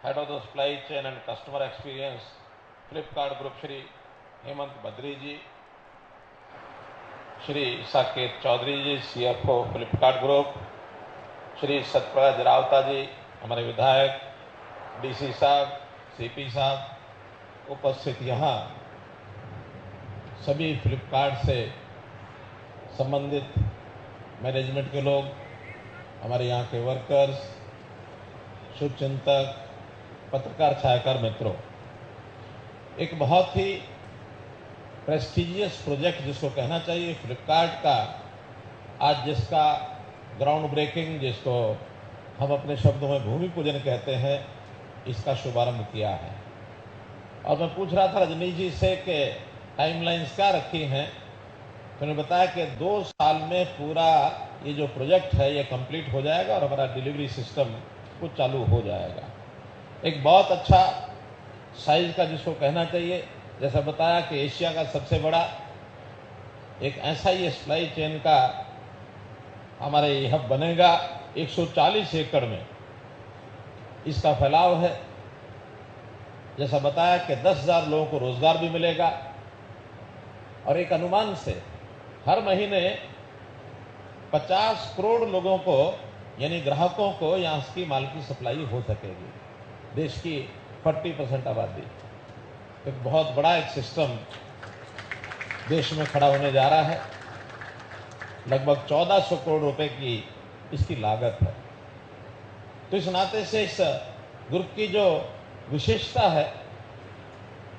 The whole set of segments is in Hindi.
Head of the Supply Chain and Customer Experience, Flipkart Group, Shri Hemant Badri ji, Shri Saket Chaudhary ji, CFO Flipkart Group, Shri Satyaprakash रावता जी, हमारे विधायक, डीसी साहब, सीपी साहब, उपस्थित यहाँ सभी फ्लिपकार्ट से संबंधित मैनेजमेंट के लोग, हमारे यहाँ के वर्कर्स, शुभचिंतक, पत्रकार, छायाकार मित्रों, एक बहुत ही प्रेस्टिजियस प्रोजेक्ट जिसको कहना चाहिए फ्लिपकार्ट का, आज जिसका ग्राउंड ब्रेकिंग, जिसको हम अपने शब्दों में भूमि पूजन कहते हैं, इसका शुभारंभ किया है। और मैं पूछ रहा था रजनीश जी से कि टाइमलाइंस क्या रखी हैं, तो उन्होंने बताया कि 2 साल में पूरा ये जो प्रोजेक्ट है ये कंप्लीट हो जाएगा और हमारा डिलीवरी सिस्टम कुछ चालू हो जाएगा। एक बहुत अच्छा साइज का जिसको कहना चाहिए, जैसा बताया कि एशिया का सबसे बड़ा एक ऐसा ही सप्लाई चेन का हमारे यह बनेगा। 140 एकड़ में इसका फैलाव है। जैसा बताया कि 10,000 लोगों को रोजगार भी मिलेगा और एक अनुमान से हर महीने 50 करोड़ लोगों को यानी ग्राहकों को यहाँ की माल की सप्लाई हो सकेगी। देश की 40% आबादी, एक बहुत बड़ा एक सिस्टम देश में खड़ा होने जा रहा है। लगभग 1400 करोड़ रुपए की इसकी लागत है। तो इस नाते से इस ग्रुप की जो विशेषता है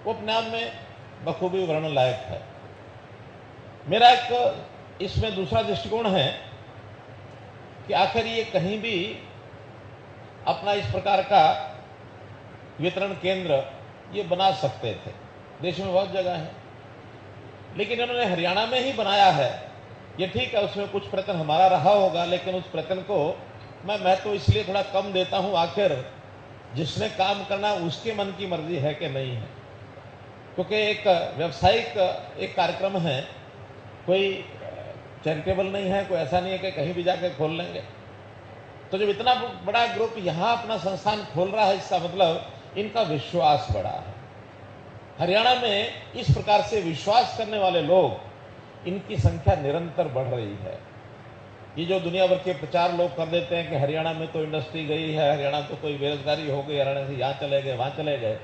वो अपने आप में बखूबी वर्णन लायक है। मेरा एक इसमें दूसरा दृष्टिकोण है कि आखिर ये कहीं भी अपना इस प्रकार का वितरण केंद्र ये बना सकते थे, देश में बहुत जगह है, लेकिन इन्होंने हरियाणा में ही बनाया है। ये ठीक है, उसमें कुछ प्रयत्न हमारा रहा होगा, लेकिन उस प्रयत्न को मैं तो इसलिए थोड़ा कम देता हूं, आखिर जिसने काम करना उसके मन की मर्जी है कि नहीं है, क्योंकि एक व्यावसायिक एक कार्यक्रम है, कोई चैरिटेबल नहीं है, कोई ऐसा नहीं है कि कहीं भी जाके खोल लेंगे। तो जब इतना बड़ा ग्रुप यहाँ अपना संस्थान खोल रहा है, इसका मतलब इनका विश्वास बड़ा है। हरियाणा में इस प्रकार से विश्वास करने वाले लोग, इनकी संख्या निरंतर बढ़ रही है। ये जो दुनिया भर के प्रचार लोग कर देते हैं कि हरियाणा में तो इंडस्ट्री गई है, हरियाणा तो कोई बेरोजगारी हो गई, हरियाणा से यहाँ चले गए, वहाँ चले गए।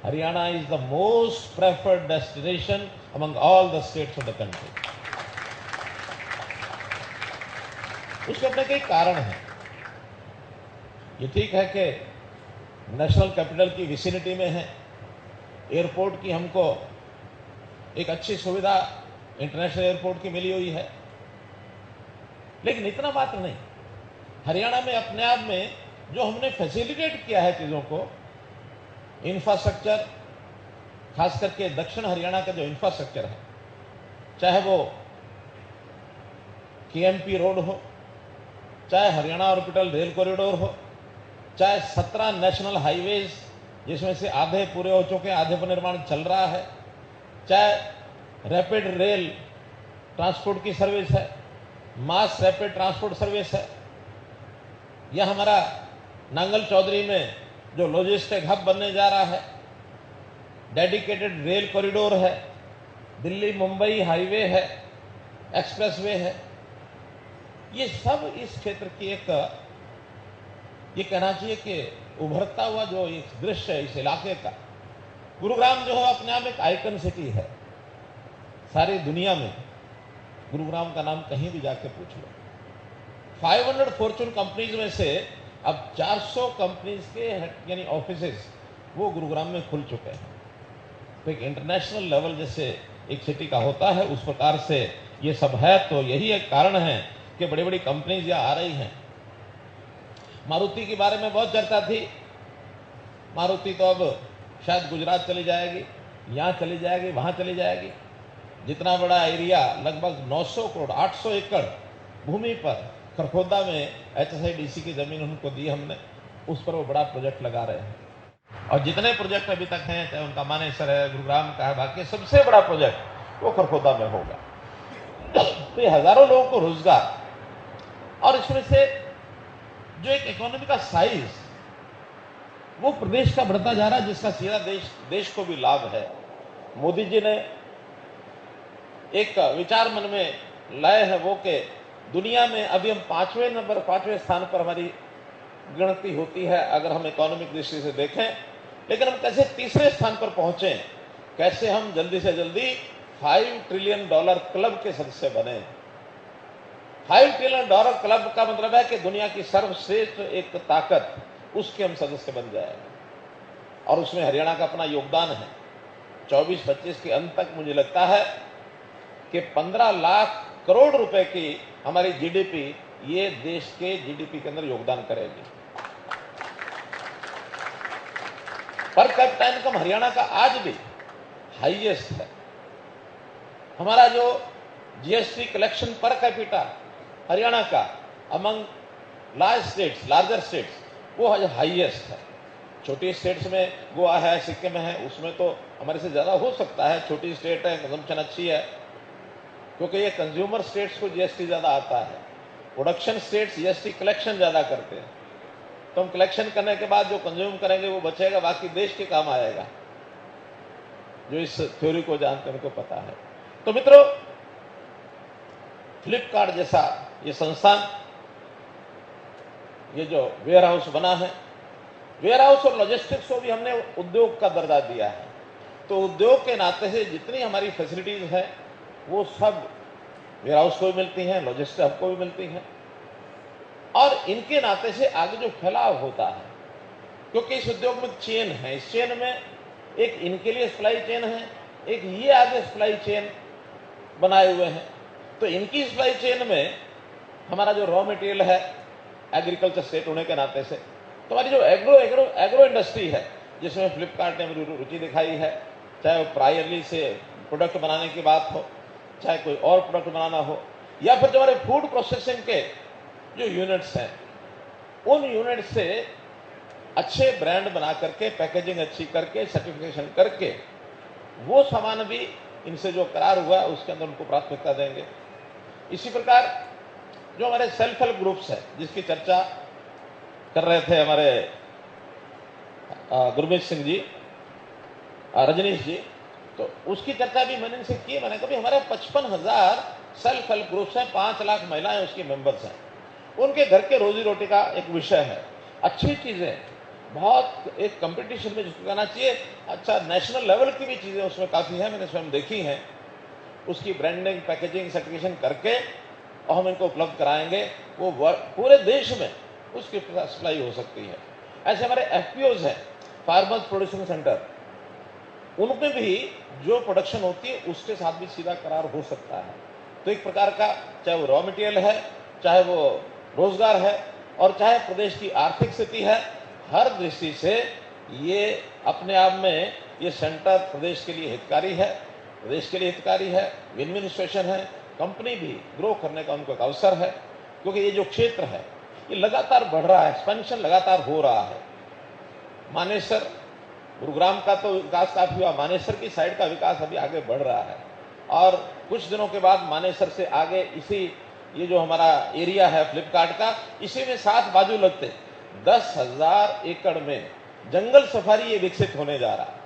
Haryana is the most preferred destination among all the states of the country. उसके अपने कई कारण हैं। ये ठीक है कि नेशनल कैपिटल की विसिनिटी में है, एयरपोर्ट की हमको एक अच्छी सुविधा इंटरनेशनल एयरपोर्ट की मिली हुई है, लेकिन इतना मात्र नहीं। हरियाणा में अपने आप में जो हमने फैसिलिटेट किया है चीजों को, इंफ्रास्ट्रक्चर, खास करके दक्षिण हरियाणा का जो इंफ्रास्ट्रक्चर है, चाहे वो केएमपी रोड हो, चाहे हरियाणा ऑर्बिटल रेल कॉरिडोर हो, चाहे 17 नेशनल हाईवेज जिसमें से आधे पूरे हो चुके हैं, आधे पर निर्माण चल रहा है, चाहे रैपिड रेल ट्रांसपोर्ट की सर्विस है, मास रैपिड ट्रांसपोर्ट सर्विस है, यह हमारा नांगल चौधरी में जो लॉजिस्टिक हब बनने जा रहा है, डेडिकेटेड रेल कॉरिडोर है, दिल्ली मुंबई हाईवे है, एक्सप्रेसवे है। ये सब इस क्षेत्र की एक, ये कहना चाहिए कि उभरता हुआ जो एक दृश्य है इस इलाके का। गुरुग्राम जो है अपने आप एक आइकन सिटी है सारी दुनिया में। गुरुग्राम का नाम कहीं भी जाके पूछ लो। 500 फॉर्चून कंपनीज में से अब 400 कंपनीज के यानी ऑफिसेस वो गुरुग्राम में खुल चुके हैं। तो एक इंटरनेशनल लेवल जैसे एक सिटी का होता है, उस प्रकार से ये सब है। तो यही एक कारण है कि बड़ी बड़ी कंपनीज यहाँ आ रही हैं। मारुति के बारे में बहुत चर्चा थी। मारुति तो अब शायद गुजरात चली जाएगी, यहाँ चली जाएगी, वहाँ चली जाएगी। जितना बड़ा एरिया, लगभग 900 करोड़ 800 एकड़ भूमि पर खरखोदा में HSIDC की जमीन उनको दी हमने, उस पर वो बड़ा प्रोजेक्ट लगा रहे हैं। और जितने प्रोजेक्ट अभी तक हैं, चाहे उनका मानेसर है, गुरुग्राम का है, बाकी सबसे बड़ा प्रोजेक्ट वो खरखोदा में होगा। तो ये हजारों लोगों को रोजगार, और इसमें से जो एक इकोनॉमी का साइज वो प्रदेश का बढ़ता जा रहा है, जिसका सीधा देश को भी लाभ है। मोदी जी ने एक विचार मन में लाए हैं वो कि दुनिया में अभी हम 5वें स्थान पर हमारी गिनती होती है अगर हम इकोनॉमिक दृष्टि से देखें, लेकिन हम कैसे तीसरे स्थान पर पहुंचे, कैसे हम जल्दी से जल्दी $5 ट्रिलियन क्लब के सदस्य बने। $5 ट्रिलियन क्लब का मतलब है कि दुनिया की सर्वश्रेष्ठ एक ताकत, उसके हम सदस्य बन जाए, और उसमें हरियाणा का अपना योगदान है। 24-25 के अंत तक मुझे लगता है कि 15 लाख करोड़ रुपए की हमारी जीडीपी ये देश के जीडीपी के अंदर योगदान करेगी। पर कैपिटा इनकम हरियाणा का आज भी हाईएस्ट है। हमारा जो GST collection per capita Haryana का अमंग लार्जर स्टेट्स वो हाईएस्ट है। छोटी स्टेट्स में गोवा है, सिक्किम है, उसमें तो हमारे से ज्यादा हो सकता है। छोटी स्टेट है, कंजम्पशन अच्छी है, क्योंकि ये कंज्यूमर स्टेट्स को जीएसटी ज्यादा आता है। प्रोडक्शन स्टेट्स जीएसटी कलेक्शन ज्यादा करते हैं, तो हम कलेक्शन करने के बाद जो कंज्यूम करेंगे वो बचेगा, बाकी देश के काम आएगा। जो इस थ्योरी को जानते हैं उनको पता है। तो मित्रों, फ्लिपकार्ट जैसा ये संस्थान, ये जो वेयर हाउस बना है, वेयर हाउस और लॉजिस्टिक्स को भी हमने उद्योग का दर्जा दिया है। तो उद्योग के नाते से जितनी हमारी फैसिलिटीज है वो सब वेयर हाउस को भी मिलती हैं, लॉजिस्टिक्स हब को भी मिलती हैं, और इनके नाते से आगे जो फैलाव होता है, क्योंकि इस उद्योग में चेन है, इस चेन में एक इनके लिए सप्लाई चेन है, एक ये आगे सप्लाई चेन बनाए हुए हैं। तो इनकी सप्लाई चेन में हमारा जो रॉ मटेरियल है, एग्रीकल्चर स्टेट होने के नाते से, तो हमारी जो एग्रो इंडस्ट्री है, जिसमें फ्लिपकार्ट ने रुचि दिखाई है, चाहे वो प्रायरली से प्रोडक्ट बनाने की बात हो, चाहे कोई और प्रोडक्ट बनाना हो, या फिर जो हमारे फूड प्रोसेसिंग के जो यूनिट्स हैं, उन यूनिट से अच्छे ब्रांड बना करके, पैकेजिंग अच्छी करके, सर्टिफिकेशन करके, वो सामान भी इनसे जो करार हुआ है उसके अंदर उनको प्राथमिकता देंगे। इसी प्रकार जो हमारे सेल्फ हेल्प ग्रुप्स है, जिसकी चर्चा कर रहे थे हमारे गुरमीत सिंह जी, रजनीश जी, तो उसकी चर्चा भी मैंने इनसे की। मैंने कहा हमारे 55,000 सेल्फ हेल्प ग्रुप्स हैं, 5 लाख महिलाएं उसकी मेंबर्स हैं, उनके घर के रोजी रोटी का एक विषय है। अच्छी चीजें, बहुत एक कंपटीशन में जिसको कहना चाहिए, अच्छा नेशनल लेवल की भी चीजें उसमें काफी है, मैंने स्वयं देखी हैं। उसकी ब्रांडिंग, पैकेजिंग, सर्टिफिकेशन करके और हम इनको उपलब्ध कराएंगे, वो पूरे देश में उसकी सप्लाई हो सकती है। ऐसे हमारे एफपीओज हैं, फार्मर्स प्रोड्यूसिंग सेंटर, उनमें भी जो प्रोडक्शन होती है उसके साथ भी सीधा करार हो सकता है। तो एक प्रकार का, चाहे वो रॉ मटेरियल है, चाहे वो रोजगार है, और चाहे प्रदेश की आर्थिक स्थिति है, हर दृष्टि से ये अपने आप में ये सेंटर प्रदेश के लिए हितकारी है, प्रदेश के लिए हितकारी है, विन विन सिचुएशन है। कंपनी भी ग्रो करने का उनको एक अवसर है, क्योंकि ये जो क्षेत्र है ये लगातार बढ़ रहा है, एक्सपेंशन लगातार हो रहा है। मानेसर, गुरुग्राम का तो विकास काफी हुआ, मानेसर की साइड का विकास अभी आगे बढ़ रहा है, और कुछ दिनों के बाद मानेसर से आगे इसी ये जो हमारा एरिया है फ्लिपकार्ट का, इसी में साथ बाजू लगते 10,000 एकड़ में जंगल सफारी ये विकसित होने जा रहा है।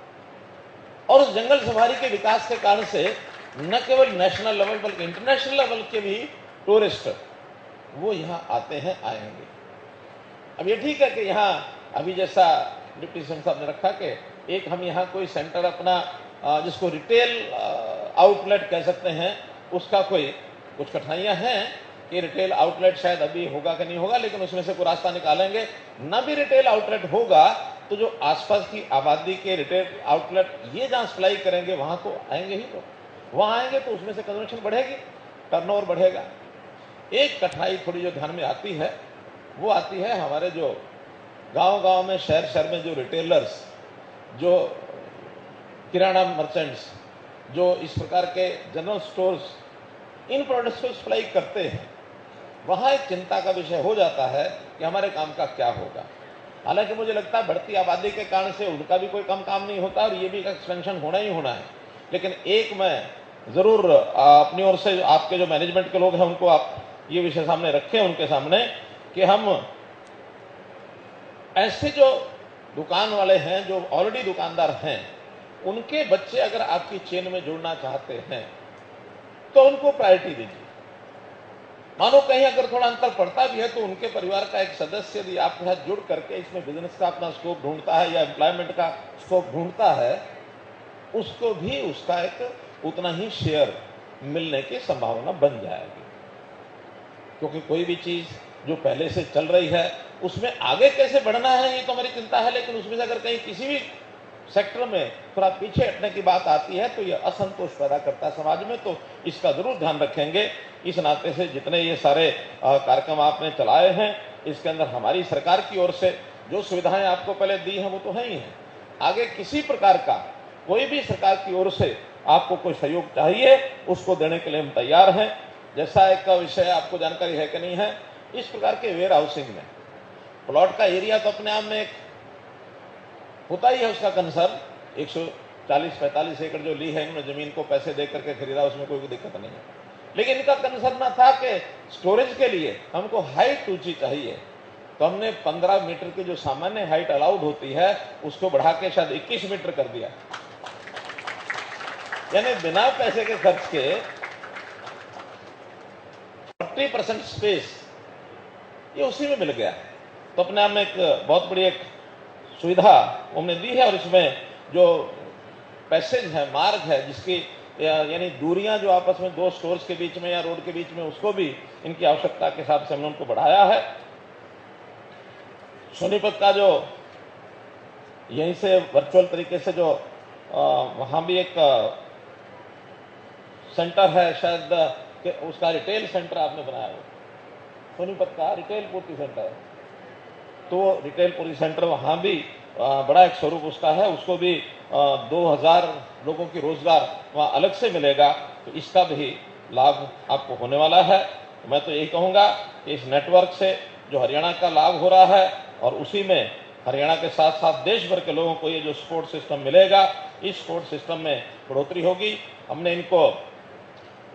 और उस जंगल सफारी के विकास के कारण से न केवल नेशनल लेवल बल्कि इंटरनेशनल लेवल के भी टूरिस्ट वो यहाँ आते हैं, आएंगे। अब ये ठीक है कि यहाँ अभी जैसा डिप्टी सीएम साहब ने रखा कि एक हम यहाँ कोई सेंटर अपना जिसको रिटेल आउटलेट कह सकते हैं, उसका कोई कुछ कठिनाइयां हैं कि रिटेल आउटलेट शायद अभी होगा कि नहीं होगा, लेकिन उसमें से कोई रास्ता निकालेंगे। न भी रिटेल आउटलेट होगा तो जो आसपास की आबादी के रिटेल आउटलेट ये जहां सप्लाई करेंगे वहां तो आएंगे ही, तो वहां आएंगे तो उसमें से कंजम्पशन बढ़ेगी, टर्नओवर बढ़ेगा। एक कठिनाई थोड़ी जो ध्यान में आती है वो आती है हमारे जो गांव-गांव में, शहर में जो रिटेलर्स, जो किराना मर्चेंट्स, जो इस प्रकार के जनरल स्टोर्स इन प्रोडक्ट्स को सप्लाई करते हैं, वहां एक चिंता का विषय हो जाता है कि हमारे काम का क्या होगा। हालांकि मुझे लगता है बढ़ती आबादी के कारण से उनका भी कोई कम काम नहीं होता और ये भी एक्सपेंशन होना ही होना है। लेकिन एक मैं जरूर अपनी ओर से आपके जो मैनेजमेंट के लोग हैं उनको आप ये विषय सामने रखें उनके सामने कि हम ऐसे जो दुकान वाले हैं, जो ऑलरेडी दुकानदार हैं, उनके बच्चे अगर आपकी चेन में जुड़ना चाहते हैं तो उनको प्रायोरिटी दीजिए। मानो कहीं अगर थोड़ा अंतर पड़ता भी है तो उनके परिवार का एक सदस्य यदि आपके साथ जुड़ करके इसमें बिजनेस का अपना स्कोप ढूंढता है या एम्प्लॉयमेंट का स्कोप ढूंढता है, उसको भी उसका एक उतना ही शेयर मिलने की संभावना बन जाएगी। क्योंकि कोई भी चीज जो पहले से चल रही है उसमें आगे कैसे बढ़ना है ये तो हमारी चिंता है, लेकिन उसमें से अगर कहीं किसी भी सेक्टर में थोड़ा पीछे हटने की बात आती है तो यह असंतोष पैदा करता है समाज में। तो इसका जरूर ध्यान रखेंगे। इस नाते से जितने ये सारे कार्यक्रम आपने चलाए हैं, इसके अंदर हमारी सरकार की ओर से जो सुविधाएं आपको पहले दी हैं वो तो है ही है। आगे किसी प्रकार का कोई भी सरकार की ओर से आपको कोई सहयोग चाहिए उसको देने के लिए हम तैयार हैं। जैसा एक विषय आपको जानकारी है कि नहीं है, इस प्रकार के वेयर हाउसिंग में प्लॉट का एरिया तो अपने आप में एक होता ही है उसका कंसर्न। 140-45 एकड़ जो ली है इन्होंने जमीन को पैसे दे करके खरीदा, उसमें कोई दिक्कत नहीं है। लेकिन इनका कंसर्न था कि स्टोरेज के लिए हमको हाइट ऊंची चाहिए, तो हमने 15 मीटर की जो सामान्य हाइट अलाउड होती है उसको बढ़ा के शायद 21 मीटर कर दिया। यानी बिना पैसे के खर्च के 40% स्पेस ये उसी में मिल गया। तो अपने आप में एक बहुत बड़ी एक सुविधा हमने दी है। और इसमें जो पैसेज है, मार्ग है, जिसकी यानी दूरियां जो आपस में दो स्टोर्स के बीच में या रोड के बीच में, उसको भी इनकी आवश्यकता के हिसाब से हमने उनको बढ़ाया है। सोनीपत का जो यहीं से वर्चुअल तरीके से जो वहां भी एक सेंटर है, शायद उसका रिटेल सेंटर आपने बनाया हो, सोनीपत का रिटेल पूर्ति सेंटर है, तो रिटेल पूर्ति सेंटर वहां भी बड़ा एक स्वरूप उसका है। उसको भी 2000 लोगों की रोजगार वहां अलग से मिलेगा, तो इसका भी लाभ आपको होने वाला है। मैं तो यही कहूंगा कि इस नेटवर्क से जो हरियाणा का लाभ हो रहा है और उसी में हरियाणा के साथ साथ देश भर के लोगों को ये जो सपोर्ट सिस्टम मिलेगा, इस सपोर्ट सिस्टम में बढ़ोतरी होगी। हमने इनको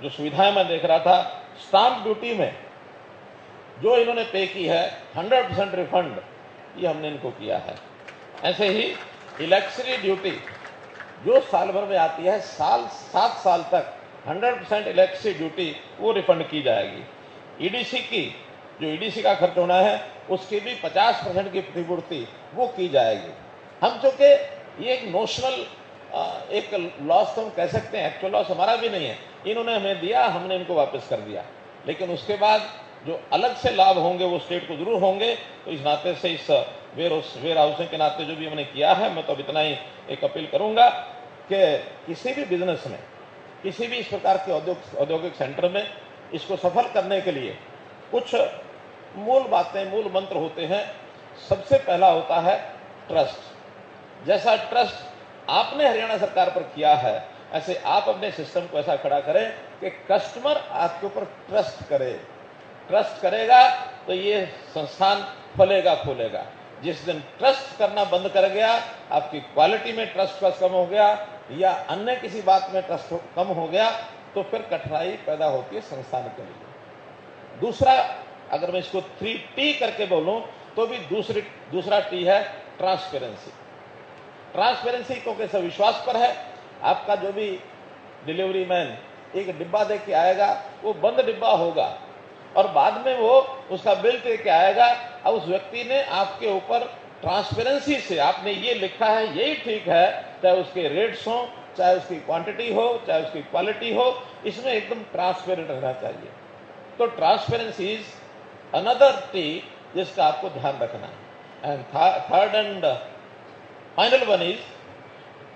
जो सुविधाएं मैं देख रहा था, स्टाम्प ड्यूटी में जो इन्होंने पे की है 100% रिफंड ये हमने इनको किया है। ऐसे ही इलेक्ट्रिसिटी ड्यूटी जो साल भर में आती है, 7 साल तक 100% इलेक्ट्रिसिटी ड्यूटी वो रिफंड की जाएगी। ईडीसी की जो ईडीसी का खर्च होना है उसकी भी 50% की प्रतिपूर्ति वो की जाएगी। हम चूंकि ये एक नोशनल एक लॉस तो हम कह सकते हैं, एक्चुअल लॉस हमारा भी नहीं है, इन्होंने हमें दिया, हमने इनको वापस कर दिया। लेकिन उसके बाद जो अलग से लाभ होंगे वो स्टेट को जरूर होंगे। तो इस नाते से इस वेयर हाउसिंग के नाते जो भी हमने किया है, मैं तो अब इतना ही एक अपील करूंगा कि किसी भी बिजनेस में, किसी भी इस प्रकार के औद्योगिक सेंटर में इसको सफल करने के लिए कुछ मूल बातें, मूल मंत्र होते हैं। सबसे पहला होता है ट्रस्ट। जैसा ट्रस्ट आपने हरियाणा सरकार पर किया है, ऐसे आप अपने सिस्टम को ऐसा खड़ा करें कि कस्टमर आपके ऊपर ट्रस्ट करे। ट्रस्ट करेगा तो ये संस्थान फलेगा फूलेगा। जिस दिन ट्रस्ट करना बंद कर गया, आपकी क्वालिटी में ट्रस्ट कम हो गया या अन्य किसी बात में ट्रस्ट कम हो गया, तो फिर कठिनाई पैदा होती है संस्थान के लिए। दूसरा, अगर मैं इसको 3T करके बोलूं तो भी दूसरा टी है ट्रांसपेरेंसी। ट्रांसपेरेंसी क्योंकि सब विश्वास पर है। आपका जो भी डिलीवरी मैन एक डिब्बा दे के आएगा, वो बंद डिब्बा होगा और बाद में वो उसका बिल दे के आएगा और उस व्यक्ति ने आपके ऊपर ट्रांसपेरेंसी से, आपने ये लिखा है यही ठीक है, चाहे उसके रेट्स हो, चाहे उसकी क्वांटिटी हो, चाहे उसकी क्वालिटी हो, इसमें एकदम ट्रांसपेरेंट रहना चाहिए। तो ट्रांसपेरेंसी इज अनदर टी जिसका आपको ध्यान रखना है। And third and final one is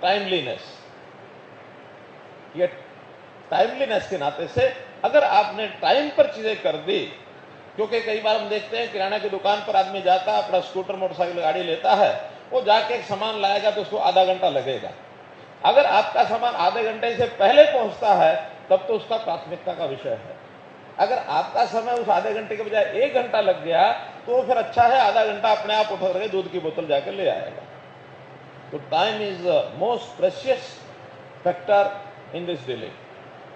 timeliness. ये टाइमलीनेस के नाते से अगर आपने टाइम पर चीजें कर दी, क्योंकि कई बार हम देखते हैं किराना की दुकान पर आदमी जाता है, अपना स्कूटर मोटरसाइकिल गाड़ी लेता है, वो जाके एक सामान लाएगा तो उसको आधा घंटा लगेगा। अगर आपका सामान आधे घंटे से पहले पहुंचता है तब तो उसका प्राथमिकता का विषय है। अगर आपका समय उस आधे घंटे के बजाय 1 घंटा लग गया तो फिर अच्छा है, आधा घंटा अपने आप उठा करके दूध की बोतल जाकर ले आएगा। तो time is the most precious factor in this dealing.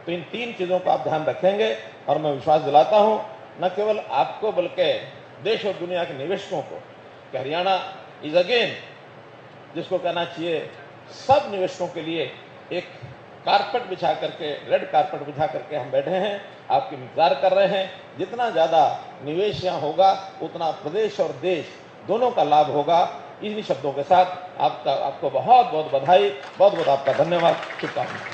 तो इन 3 चीजों का आप ध्यान रखेंगे और मैं विश्वास दिलाता हूं न केवल आपको बल्कि देश और दुनिया के निवेशकों को कि हरियाणा इज अगेन जिसको कहना चाहिए सब निवेशकों के लिए एक कारपेट बिछा करके, रेड कारपेट बिछा करके हम बैठे हैं, आपकी इंतजार कर रहे हैं। जितना ज्यादा निवेश यहाँ होगा उतना प्रदेश और देश दोनों का लाभ होगा। इन्हीं शब्दों के साथ आपको बहुत बहुत बधाई, बहुत बहुत आपका धन्यवाद, शुभकामनाएं।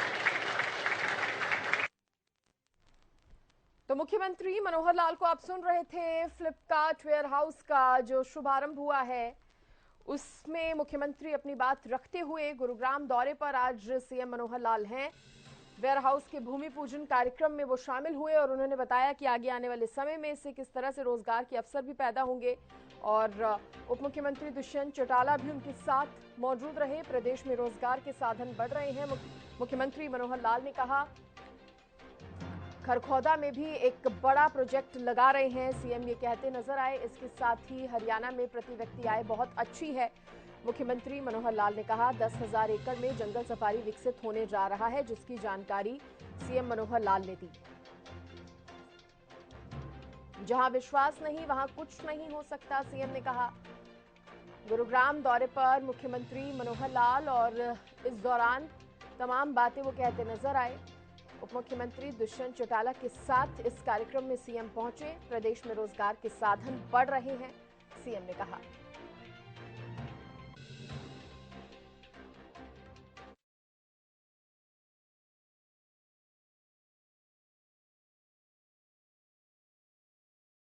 तो मुख्यमंत्री मनोहर लाल को आप सुन रहे थे। फ्लिपकार्ट वेयरहाउस का जो शुभारंभ हुआ है उसमें मुख्यमंत्री अपनी बात रखते हुए गुरुग्राम दौरे पर आज सीएम मनोहर लाल हैं। वेयरहाउस के भूमि पूजन कार्यक्रम में वो शामिल हुए और उन्होंने बताया कि आगे आने वाले समय में इससे किस तरह से रोजगार के अवसर भी पैदा होंगे। और उप मुख्यमंत्री दुष्यंत चौटाला भी उनके साथ मौजूद रहे। प्रदेश में रोजगार के साधन बढ़ रहे हैं। मुख्यमंत्री मनोहर लाल ने कहा खरखौदा में भी एक बड़ा प्रोजेक्ट लगा रहे हैं, सीएम ये कहते नजर आए। इसके साथ ही हरियाणा में प्रति व्यक्ति आय बहुत अच्छी है। मुख्यमंत्री मनोहर लाल ने कहा 10,000 एकड़ में जंगल सफारी विकसित होने जा रहा है, जिसकी जानकारी सीएम मनोहर लाल ने दी। जहां विश्वास नहीं वहां कुछ नहीं हो सकता, सीएम ने कहा। गुरुग्राम दौरे पर मुख्यमंत्री मनोहर लाल और इस दौरान तमाम बातें वो कहते नजर आए। उप मुख्यमंत्री दुष्यंत चौटाला के साथ इस कार्यक्रम में सीएम पहुंचे। प्रदेश में रोजगार के साधन बढ़ रहे हैं, सीएम ने कहा।